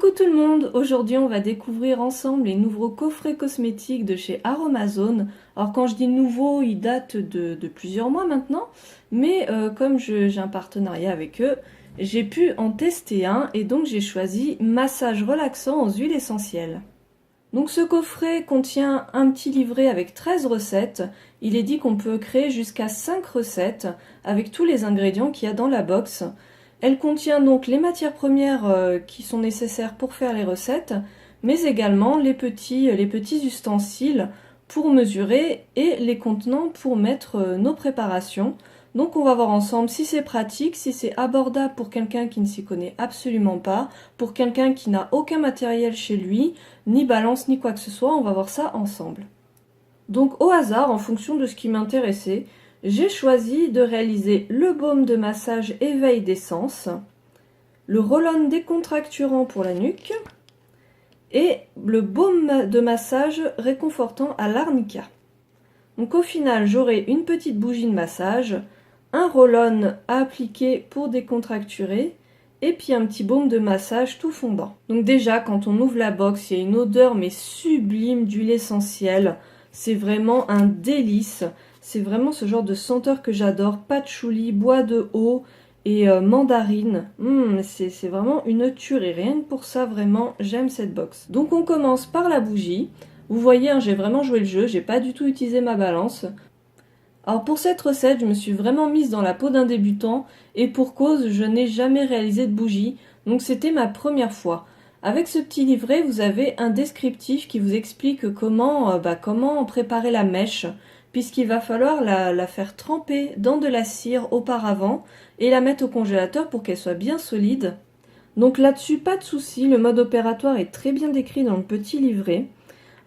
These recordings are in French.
Coucou tout le monde, aujourd'hui on va découvrir ensemble les nouveaux coffrets cosmétiques de chez Aromazone. Alors quand je dis nouveau, ils datent de plusieurs mois maintenant, mais comme j'ai un partenariat avec eux, j'ai pu en tester un et donc j'ai choisi massage relaxant aux huiles essentielles. Donc ce coffret contient un petit livret avec 13 recettes. Il est dit qu'on peut créer jusqu'à 5 recettes avec tous les ingrédients qu'il y a dans la box. Elle contient donc les matières premières qui sont nécessaires pour faire les recettes, mais également les petits ustensiles pour mesurer et les contenants pour mettre nos préparations. Donc on va voir ensemble si c'est pratique, si c'est abordable pour quelqu'un qui ne s'y connaît absolument pas, pour quelqu'un qui n'a aucun matériel chez lui, ni balance ni quoi que ce soit, on va voir ça ensemble. Donc au hasard, en fonction de ce qui m'intéressait, j'ai choisi de réaliser le baume de massage éveil d'essence, le roll-on décontracturant pour la nuque et le baume de massage réconfortant à l'arnica. Donc au final, j'aurai une petite bougie de massage, un roll-on à appliquer pour décontracturer et puis un petit baume de massage tout fondant. Donc déjà, quand on ouvre la box, il y a une odeur mais sublime d'huile essentielle. C'est vraiment un délice. C'est vraiment ce genre de senteur que j'adore. Patchouli, bois de haut et mandarine. C'est vraiment une tuerie. Rien que pour ça, vraiment, j'aime cette box. Donc on commence par la bougie. Vous voyez, hein, j'ai vraiment joué le jeu. J'ai pas du tout utilisé ma balance. Alors pour cette recette, je me suis vraiment mise dans la peau d'un débutant. Et pour cause, je n'ai jamais réalisé de bougie. Donc c'était ma première fois. Avec ce petit livret, vous avez un descriptif qui vous explique comment préparer la mèche, puisqu'il va falloir la faire tremper dans de la cire auparavant et la mettre au congélateur pour qu'elle soit bien solide. Donc là-dessus, pas de souci, le mode opératoire est très bien décrit dans le petit livret.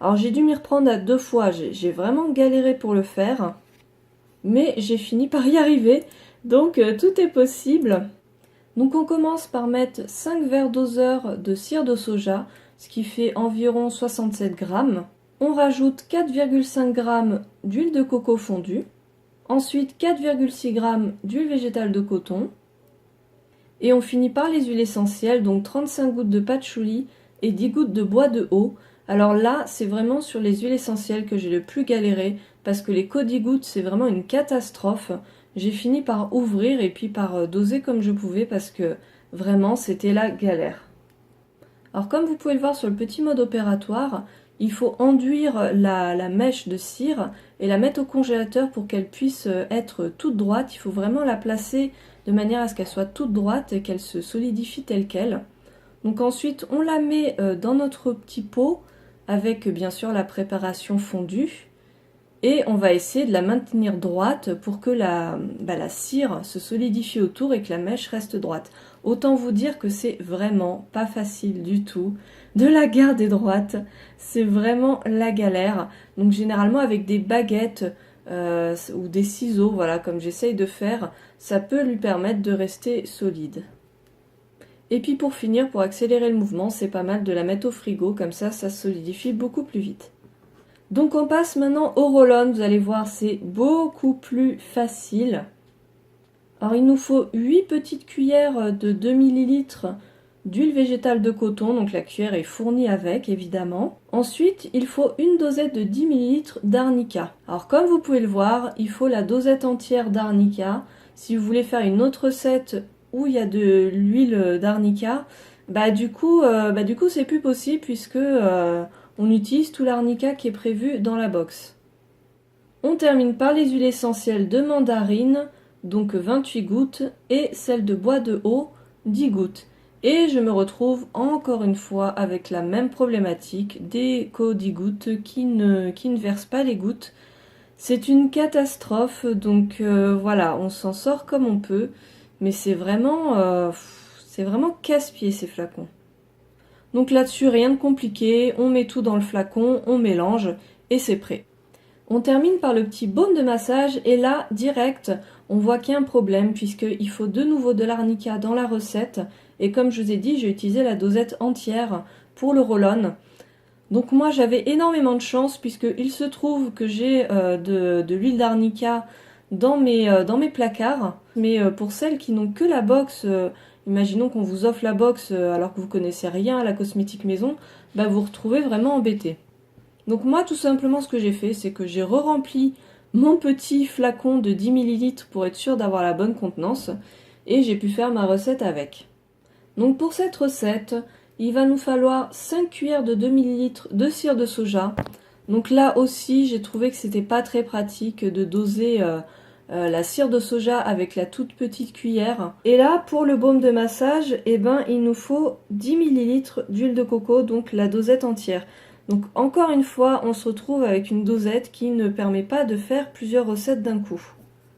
Alors j'ai dû m'y reprendre à 2 fois, j'ai vraiment galéré pour le faire, mais j'ai fini par y arriver, donc tout est possible. Donc on commence par mettre 5 verres doseurs de cire de soja, ce qui fait environ 67 grammes. On rajoute 4,5 g d'huile de coco fondue, ensuite 4,6 g d'huile végétale de coton, et on finit par les huiles essentielles, donc 35 gouttes de patchouli et 10 gouttes de bois de haut. Alors là, c'est vraiment sur les huiles essentielles que j'ai le plus galéré, parce que les codigouttes, c'est vraiment une catastrophe. J'ai fini par ouvrir et puis par doser comme je pouvais parce que vraiment c'était la galère. Alors comme vous pouvez le voir sur le petit mode opératoire, il faut enduire la mèche de cire et la mettre au congélateur pour qu'elle puisse être toute droite. Il faut vraiment la placer de manière à ce qu'elle soit toute droite et qu'elle se solidifie telle qu'elle. Donc ensuite on la met dans notre petit pot avec bien sûr la préparation fondue. Et on va essayer de la maintenir droite pour que la cire se solidifie autour et que la mèche reste droite. Autant vous dire que c'est vraiment pas facile du tout de la garder droite. C'est vraiment la galère. Donc généralement avec des baguettes ou des ciseaux, voilà, comme j'essaye de faire, ça peut lui permettre de rester solide. Et puis pour finir, pour accélérer le mouvement, c'est pas mal de la mettre au frigo, comme ça se solidifie beaucoup plus vite. Donc on passe maintenant au roll-on, vous allez voir c'est beaucoup plus facile. Alors il nous faut 8 petites cuillères de 2 ml d'huile végétale de coton, donc la cuillère est fournie avec évidemment. Ensuite il faut une dosette de 10 ml d'arnica. Alors comme vous pouvez le voir, il faut la dosette entière d'arnica. Si vous voulez faire une autre recette où il y a de l'huile d'arnica, du coup c'est plus possible puisque on utilise tout l'arnica qui est prévu dans la box. On termine par les huiles essentielles de mandarine, donc 28 gouttes, et celle de bois de haut, 10 gouttes. Et je me retrouve encore une fois avec la même problématique des codigouttes qui ne versent pas les gouttes. C'est une catastrophe, donc voilà, on s'en sort comme on peut, mais c'est vraiment casse-pied ces flacons. Donc là-dessus, rien de compliqué, on met tout dans le flacon, on mélange et c'est prêt. On termine par le petit baume de massage et là, direct, on voit qu'il y a un problème puisqu'il faut de nouveau de l'arnica dans la recette. Et comme je vous ai dit, j'ai utilisé la dosette entière pour le roll-on. Donc moi, j'avais énormément de chance puisqu'il se trouve que j'ai de l'huile d'arnica dans mes placards. Mais pour celles qui n'ont que la box, Imaginons qu'on vous offre la box alors que vous connaissez rien à la cosmétique maison, bah vous vous retrouvez vraiment embêté. Donc moi tout simplement ce que j'ai fait, c'est que j'ai re-rempli mon petit flacon de 10 ml pour être sûr d'avoir la bonne contenance et j'ai pu faire ma recette avec. Donc pour cette recette, il va nous falloir 5 cuillères de 2 ml de cire de soja. Donc là aussi, j'ai trouvé que c'était pas très pratique de doser la cire de soja avec la toute petite cuillère. Et là, pour le baume de massage, eh ben, il nous faut 10 ml d'huile de coco, donc la dosette entière. Donc encore une fois, on se retrouve avec une dosette qui ne permet pas de faire plusieurs recettes d'un coup.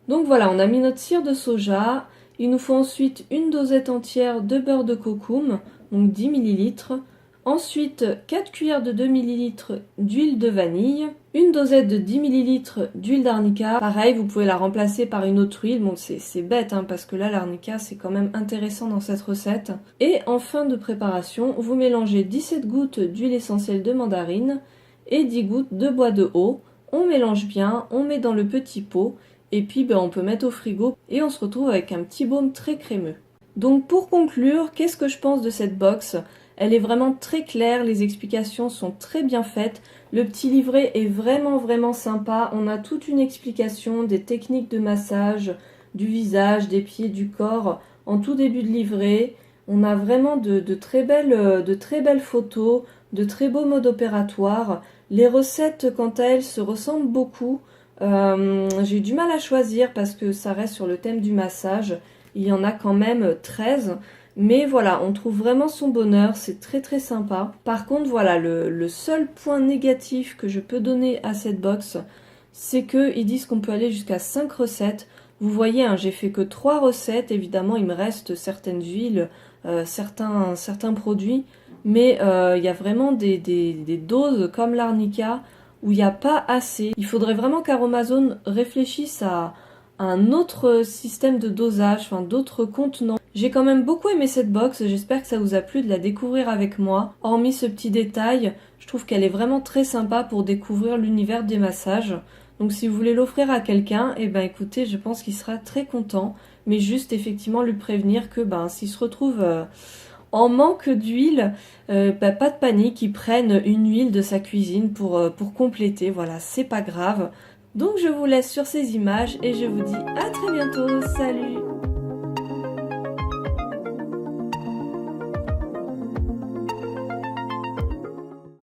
Donc voilà, on a mis notre cire de soja. Il nous faut ensuite une dosette entière de beurre de cocoum, donc 10 ml. Ensuite, 4 cuillères de 2 ml d'huile de vanille, une dosette de 10 ml d'huile d'arnica. Pareil, vous pouvez la remplacer par une autre huile. Bon, c'est bête, hein, parce que là, l'arnica, c'est quand même intéressant dans cette recette. Et en fin de préparation, vous mélangez 17 gouttes d'huile essentielle de mandarine et 10 gouttes de bois de haut. On mélange bien, on met dans le petit pot, et puis on peut mettre au frigo, et on se retrouve avec un petit baume très crémeux. Donc pour conclure, qu'est-ce que je pense de cette box ? Elle est vraiment très claire, les explications sont très bien faites, le petit livret est vraiment sympa, on a toute une explication des techniques de massage, du visage, des pieds, du corps, en tout début de livret. On a vraiment de très belles photos, de très beaux modes opératoires. Les recettes, quant à elles, se ressemblent beaucoup. J'ai eu du mal à choisir parce que ça reste sur le thème du massage. Il y en a quand même 13. Mais voilà, on trouve vraiment son bonheur, c'est très sympa. Par contre, voilà, le seul point négatif que je peux donner à cette box, c'est qu'ils disent qu'on peut aller jusqu'à 5 recettes. Vous voyez, hein, j'ai fait que 3 recettes, évidemment il me reste certaines huiles, certains produits, mais il y a vraiment des doses comme l'arnica où il n'y a pas assez. Il faudrait vraiment qu'Aromazone réfléchisse à un autre système de dosage, enfin d'autres contenants. J'ai quand même beaucoup aimé cette box, j'espère que ça vous a plu de la découvrir avec moi. Hormis ce petit détail, je trouve qu'elle est vraiment très sympa pour découvrir l'univers des massages. Donc si vous voulez l'offrir à quelqu'un, eh ben écoutez, je pense qu'il sera très content. Mais juste effectivement lui prévenir que s'il se retrouve en manque d'huile, pas de panique, il prenne une huile de sa cuisine pour compléter. Voilà, c'est pas grave. Donc je vous laisse sur ces images et je vous dis à très bientôt. Salut!